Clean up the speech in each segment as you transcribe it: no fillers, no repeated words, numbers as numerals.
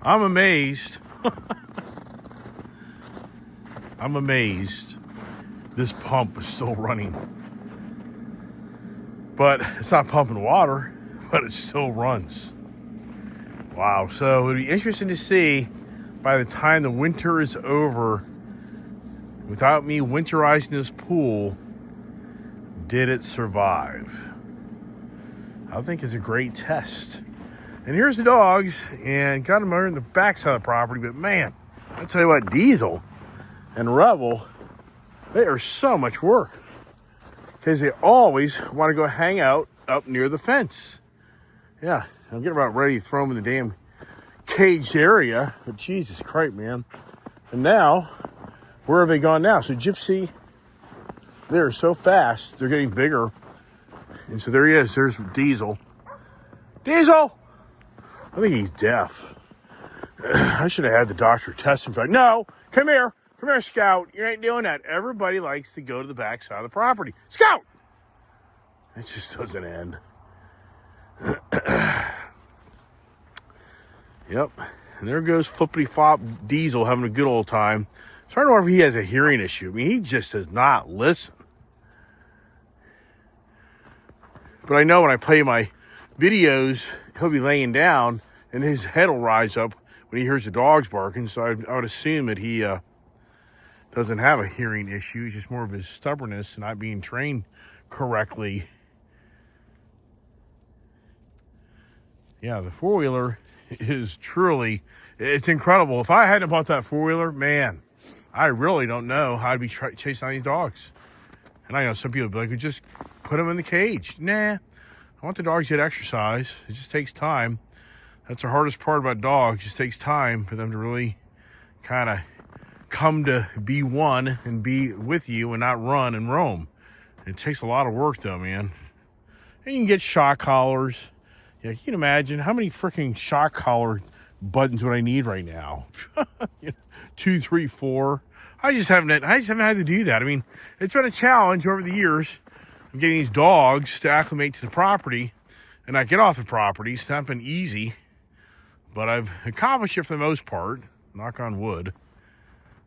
I'm amazed. I'm amazed this pump is still running. But it's not pumping water, but it still runs. Wow, so it'll be interesting to see by the time the winter is over, without me winterizing this pool, did it survive? I think it's a great test. And here's the dogs, and got them over in the backside of the property, but man, I tell you what, Diesel and Rebel, they are so much work because they always want to go hang out up near the fence. Yeah, I'm getting about ready to throw them in the damn caged area, but Jesus Christ, man. And now, where have they gone now? So Gypsy, they're so fast, they're getting bigger. And so there he is, there's Diesel. Diesel! I think he's deaf. I should have had the doctor test him. Like, no, come here, Scout. You ain't doing that. Everybody likes to go to the back side of the property. Scout! It just doesn't end. Yep. And there goes Flippity Flop Diesel having a good old time. I'm trying to wonder if he has a hearing issue. I mean, he just does not listen. But I know when I play my videos, he'll be laying down and his head will rise up when he hears the dogs barking. So I would assume that he doesn't have a hearing issue. It's just more of his stubbornness and not being trained correctly. Yeah, the four-wheeler is truly, it's incredible. If I hadn't bought that four-wheeler, man, I really don't know how I'd be chasing down these dogs. And I know some people would be like, just put them in the cage. Nah, I want the dogs to get exercise. It just takes time. That's the hardest part about dogs. It just takes time for them to really kind of come to be one and be with you and not run and roam. It takes a lot of work though, man. And you can get shock collars. Yeah, you can imagine how many freaking shock collar buttons would I need right now? 2, 3, 4. I just haven't had to do that. I mean, it's been a challenge over the years of getting these dogs to acclimate to the property and not get off the property. It's not been easy, but I've accomplished it for the most part. Knock on wood.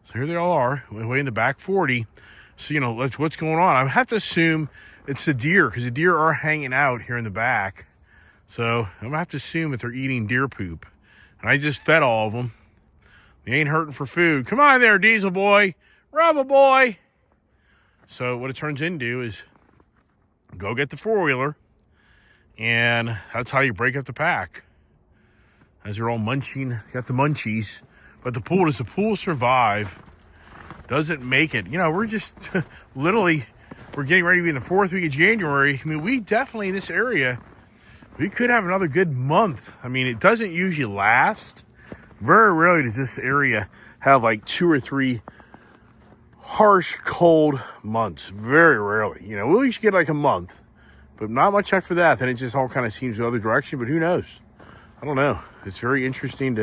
So here they all are, way in the back 40. So, what's going on. I have to assume it's the deer because the deer are hanging out here in the back. So I'm going to have to assume that they're eating deer poop. And I just fed all of them. They ain't hurting for food. Come on there, Diesel boy. Rebel boy. So what it turns into is go get the four-wheeler. And that's how you break up the pack. As they're all munching. Got the munchies. But the pool, does the pool survive? Does it make it? We're just literally, we're getting ready to be in the 4th week of January. I mean, we definitely in this area, we could have another good month. I mean, it doesn't usually last. Very rarely does this area have like 2 or 3 harsh, cold months. Very rarely. We'll each get like a month, but not much after that. Then it just all kind of seems the other direction, but who knows? I don't know. It's very interesting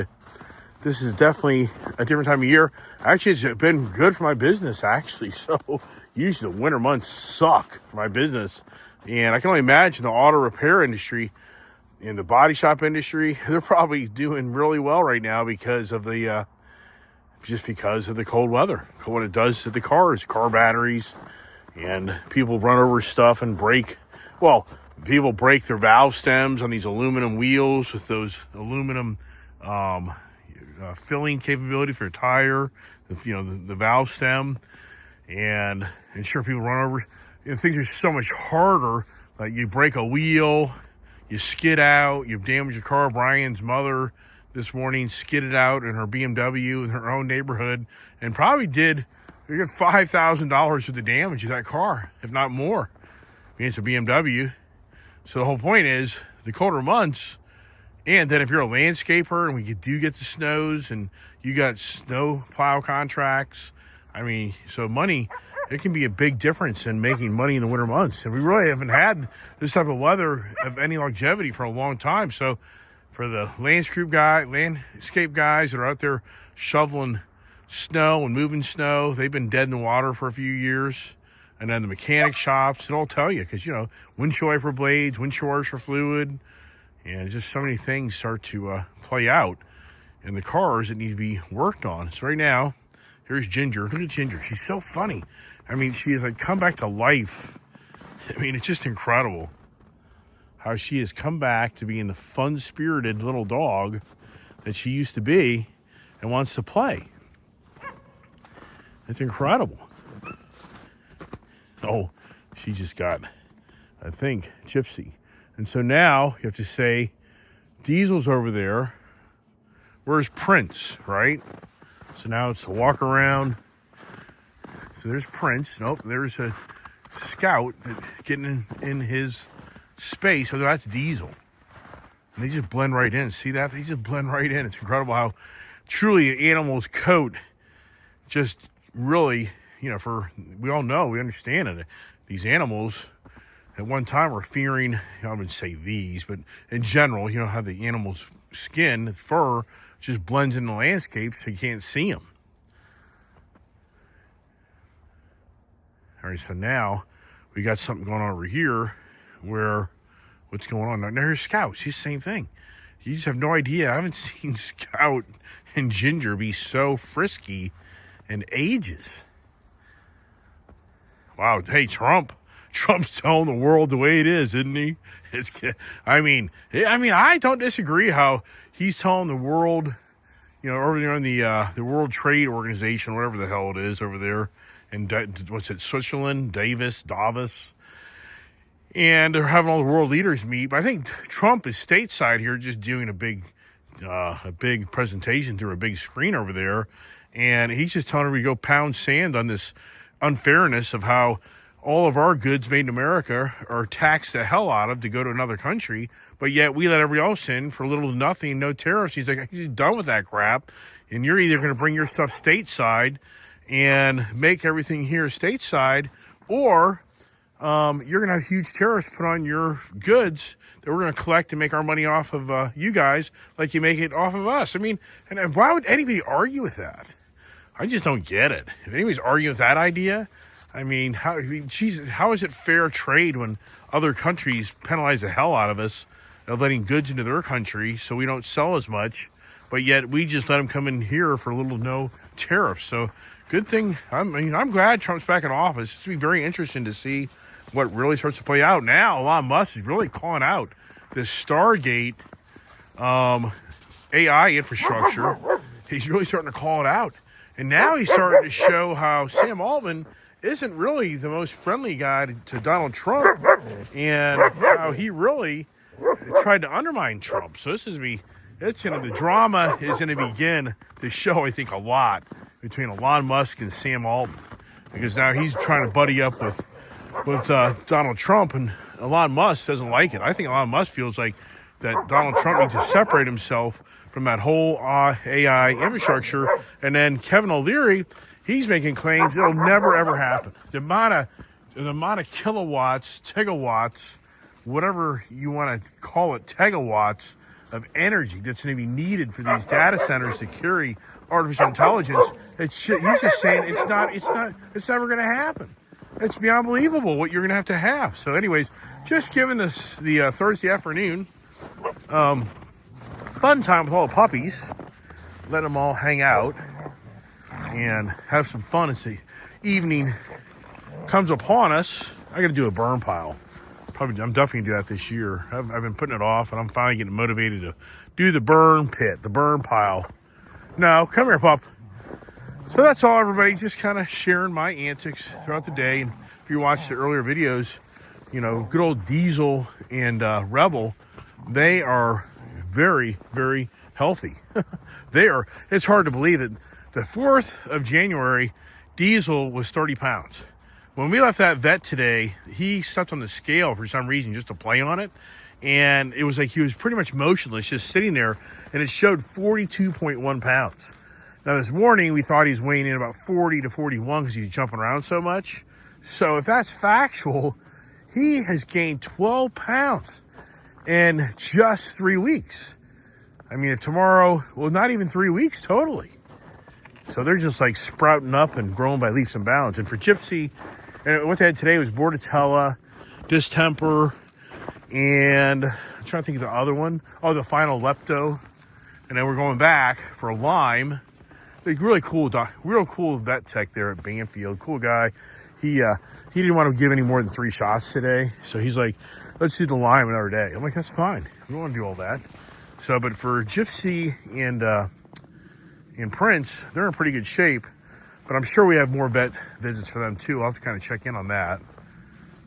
this is definitely a different time of year. Actually, it's been good for my business, actually. So usually the winter months suck for my business. And I can only imagine the auto repair industry and the body shop industry, they're probably doing really well right now because of the cold weather, what it does to the cars, car batteries, and people run over stuff and people break their valve stems on these aluminum wheels with those aluminum filling capability for a tire, the valve stem, and sure, people run over. Things are so much harder. Like you break a wheel, you skid out, you damage your car. Brian's mother this morning skidded out in her BMW in her own neighborhood and probably did $5,000 worth of damage to that car, if not more. I mean, it's a BMW. So the whole point is the colder months, and then if you're a landscaper and we do get the snows and you got snow plow contracts, I mean, so money, it can be a big difference in making money in the winter months. And we really haven't had this type of weather of any longevity for a long time. So for the landscape guys that are out there shoveling snow and moving snow, they've been dead in the water for a few years. And then the mechanic shops, it'll tell you because, windshield wiper blades, windshield washer fluid, and just so many things start to play out. and the cars that need to be worked on. So right now, here's Ginger. Look at Ginger. She's so funny. I mean, she has like come back to life. I mean, it's just incredible how she has come back to being the fun-spirited little dog that she used to be and wants to play. It's incredible. Oh, she just got, I think, Gypsy. And so now you have to say, Diesel's over there. Where's Prince, right? So now it's a walk around. So there's Prince. Nope, there's a Scout getting in his space. So that's Diesel. And they just blend right in. See that? They just blend right in. It's incredible how truly an animal's coat just really, we all know, we understand it. These animals at one time were fearing, I wouldn't say these, but in general, how the animal's skin, fur, just blends in the landscape so you can't see them. All right, so now we got something going on over here where, what's going on? Now here's Scout. She's the same thing. You just have no idea. I haven't seen Scout and Ginger be so frisky in ages. Wow. Hey, Trump's telling the world the way it is, isn't he? I don't disagree how he's telling the world, over there in the World Trade Organization, whatever the hell it is over there, and what's it, Switzerland, Davos, and they're having all the world leaders meet. But I think Trump is stateside here, just doing a big presentation through a big screen over there, and he's just telling everybody to go pound sand on this unfairness of how all of our goods made in America are taxed the hell out of to go to another country, but yet we let everybody else in for little to nothing, no tariffs. He's like, he's done with that crap, and you're either going to bring your stuff stateside and make everything here stateside, or you're going to have huge tariffs put on your goods that we're going to collect and make our money off of you guys like you make it off of us. I mean, and why would anybody argue with that? I just don't get it. If anybody's arguing with that idea, how is it fair trade when other countries penalize the hell out of us of letting goods into their country so we don't sell as much, but yet we just let them come in here for little to no tariffs? So good thing. I'm glad Trump's back in office. It's going to be very interesting to see what really starts to play out. Now, Elon Musk is really calling out this Stargate AI infrastructure. He's really starting to call it out. And now he's starting to show how Sam Altman isn't really the most friendly guy to Donald Trump, and how he really tried to undermine Trump. So the drama is going to begin to show, I think, a lot between Elon Musk and Sam Altman, because now he's trying to buddy up with Donald Trump, and Elon Musk doesn't like it. I think Elon Musk feels like that Donald Trump needs to separate himself from that whole AI infrastructure. And then Kevin O'Leary, he's making claims it'll never, ever happen. The amount of kilowatts, tegawatts, whatever you want to call it, tegawatts of energy that's going to be needed for these data centers to carry artificial intelligence, he's just saying it's never going to happen. It's beyond unbelievable what you're going to have. So anyways, just giving this the Thursday afternoon fun time with all the puppies, let them all hang out and have some fun as the evening comes upon us. I got to do a burn pile. I'm definitely going to do that this year. I've been putting it off, and I'm finally getting motivated to do the burn pit, the burn pile. No, come here, pup. So that's all, everybody. Just kind of sharing my antics throughout the day. And if you watched the earlier videos, good old Diesel and Rebel, they are very, very healthy. It's hard to believe that the 4th of January, Diesel was 30 pounds. When we left that vet today, he stepped on the scale for some reason just to play on it. And it was like he was pretty much motionless, just sitting there. And it showed 42.1 pounds. Now, this morning, we thought he was weighing in about 40 to 41 because he's jumping around so much. So if that's factual, he has gained 12 pounds in just 3 weeks. If tomorrow, not even 3 weeks totally. So they're just like sprouting up and growing by leaps and bounds. And for Gypsy, and what they had today was Bordetella, distemper, and I'm trying to think of the other one. Oh, the final lepto. And then we're going back for Lime. Like really cool, real cool vet tech there at Banfield. Cool guy. He didn't want to give any more than 3 shots today. So he's like, let's do the Lime another day. I'm like, that's fine. We don't want to do all that. So, but for Gypsy and Prince, they're in pretty good shape. But I'm sure we have more vet visits for them too. I'll have to kind of check in on that.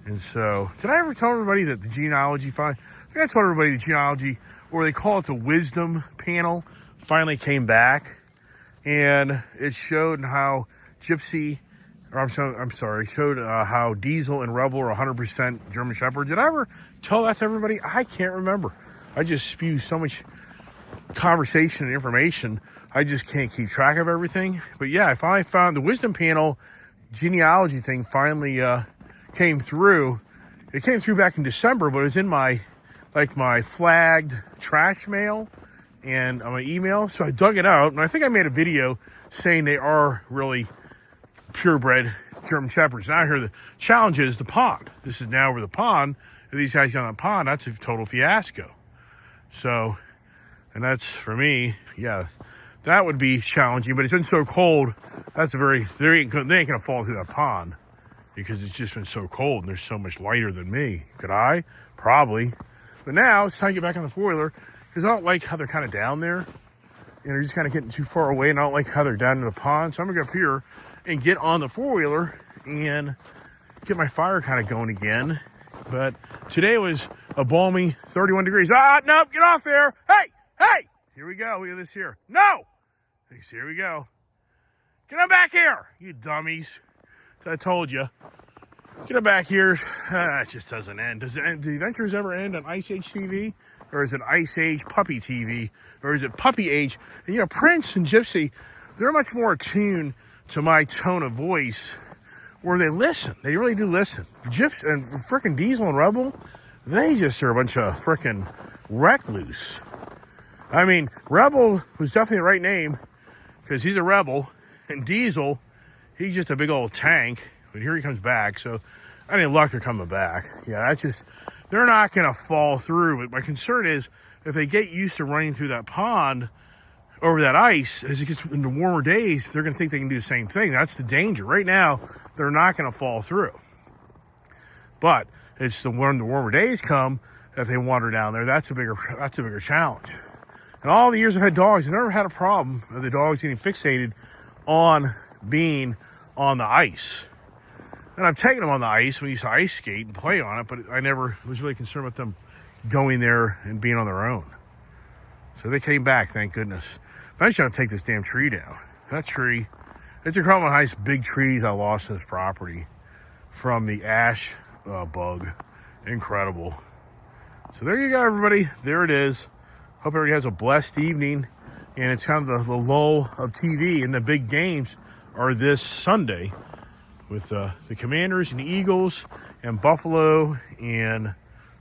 And so, did I ever tell everybody that the genealogy I think I told everybody the genealogy, or they call it the wisdom panel, finally came back. And it showed how Gypsy, or I'm sorry, showed how Diesel and Rebel are 100% German Shepherd. Did I ever tell that to everybody? I can't remember. I just spew so much conversation and information, I just can't keep track of everything. But yeah, I finally found the wisdom panel genealogy thing finally came through. It came through back in December, but it was in my flagged trash mail and on my email. So I dug it out, and I think I made a video saying they are really purebred German Shepherds. Now here the challenge is the pond. This is now where the pond, these guys on the pond, that's a total fiasco. So, and that's for me, yeah, that would be challenging, but it's been so cold. That's they ain't gonna fall through that pond because it's just been so cold and they're so much lighter than me. Could I? Probably. But now it's time to get back on the four-wheeler because I don't like how they're kind of down there. And they're just kind of getting too far away, and I don't like how they're down in the pond. So I'm gonna go up here and get on the four-wheeler and get my fire kind of going again. But today was a balmy 31 degrees. Nope, get off there. Hey, here we go. Look at this here. No. Here we go. Get on back here, you dummies. I told you. Get on back here. It just doesn't end. Do the adventures ever end on Ice Age TV? Or is it Ice Age Puppy TV? Or is it Puppy Age? And Prince and Gypsy, they're much more attuned to my tone of voice where they listen. They really do listen. Gypsy and frickin' Diesel and Rebel, they just are a bunch of frickin' recluse. I mean, Rebel was definitely the right name because he's a rebel, and Diesel, he's just a big old tank. But here he comes back, so I didn't luck they're coming back. Yeah, that's just, they're not going to fall through. But my concern is if they get used to running through that pond over that ice, as it gets into warmer days, they're going to think they can do the same thing. That's the danger. Right now, they're not going to fall through. But it's when the warmer days come, if they wander down there, that's a bigger challenge. And all the years I've had dogs, I've never had a problem of the dogs getting fixated on being on the ice. And I've taken them on the ice when we used to ice skate and play on it, but I never was really concerned about them going there and being on their own. So they came back, thank goodness. But I'm just going to take this damn tree down. That tree, it's a couple of nice big trees I lost in this property from the ash bug. Incredible. So there you go, everybody. There it is. Hope everybody has a blessed evening. And it's kind of the lull of TV, and the big games are this Sunday with the Commanders and the Eagles and Buffalo and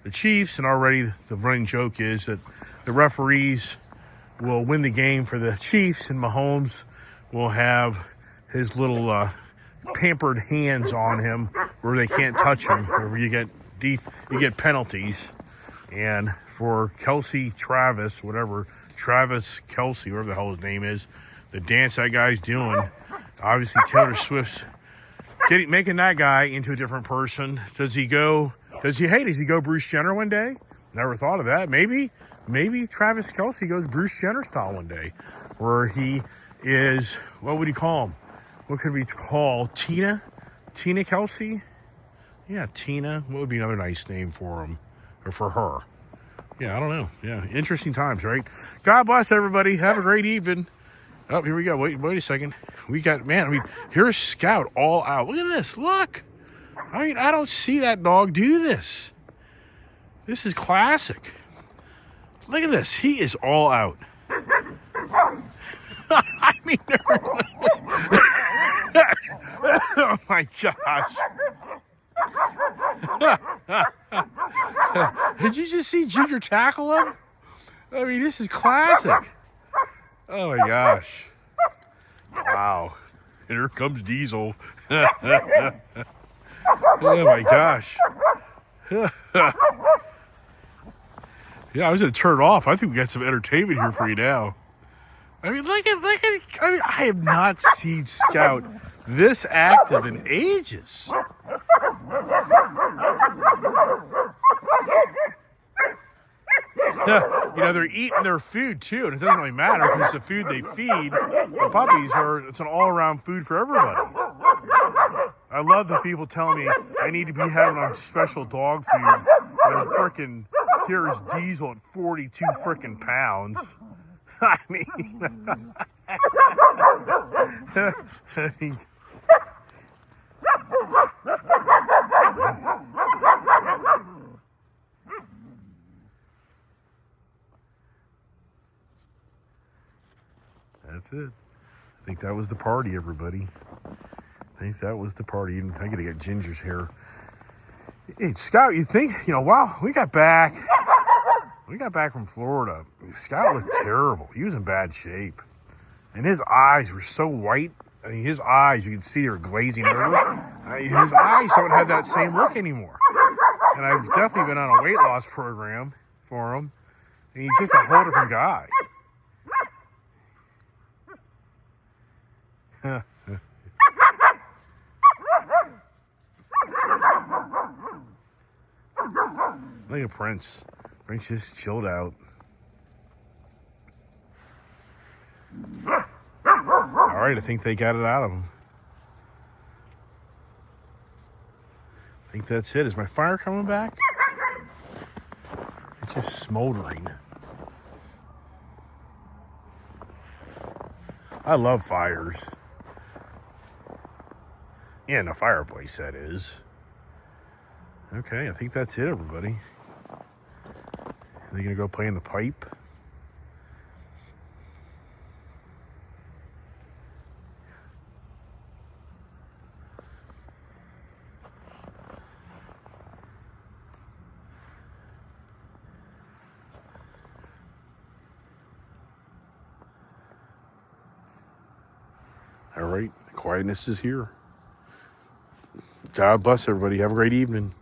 the Chiefs. And already the running joke is that the referees will win the game for the Chiefs, and Mahomes will have his little pampered hands on him where they can't touch him, where you get penalties. And for Travis Kelce, whatever the hell his name is, the dance that guy's doing, obviously Taylor Swift's making that guy into a different person. Does he go Bruce Jenner one day? Never thought of that. Maybe Travis Kelce goes Bruce Jenner style one day, where he is, what would he call him? What could we call Tina Kelce? Yeah, Tina. What would be another nice name for him or for her? Yeah, I don't know. Yeah, interesting times, right? God bless everybody. Have a great evening. Oh, here we go. Wait a second. Here's Scout all out. Look at this. Look. I don't see that dog do this. This is classic. Look at this. He is all out. Oh my gosh. Did you just see Junior tackle him? I mean, this is classic. Oh my gosh. Wow. Here comes Diesel. Oh my gosh. Yeah, I was going to turn it off. I think we got some entertainment here for you now. I mean, I mean, I have not seen Scout this active in ages. Yeah, you know, they're eating their food too, and it doesn't really matter because the food they feed the puppies it's an all-around food for everybody. I love the people telling me I need to be having on special dog food when frickin' here's Diesel at 42 frickin' pounds. I mean, that's it. I think that was the party, everybody. I think that was the party. I gotta get Ginger's hair. Hey, Scout, you think, wow, we got back from Florida. Scout looked terrible. He was in bad shape. And his eyes were so white. I mean, his eyes, you can see they were glazing over. His eyes don't have that same look anymore. And I've definitely been on a weight loss program for him. And he's just a whole different guy. Look at Prince. Prince just chilled out. All right, I think they got it out of him. I think that's it. Is my fire coming back? It's just smoldering. I love fires. Yeah, in a fireplace, that is. Okay, I think that's it, everybody. Are they going to go play in the pipe? All right, quietness is here. God bless everybody. Have a great evening.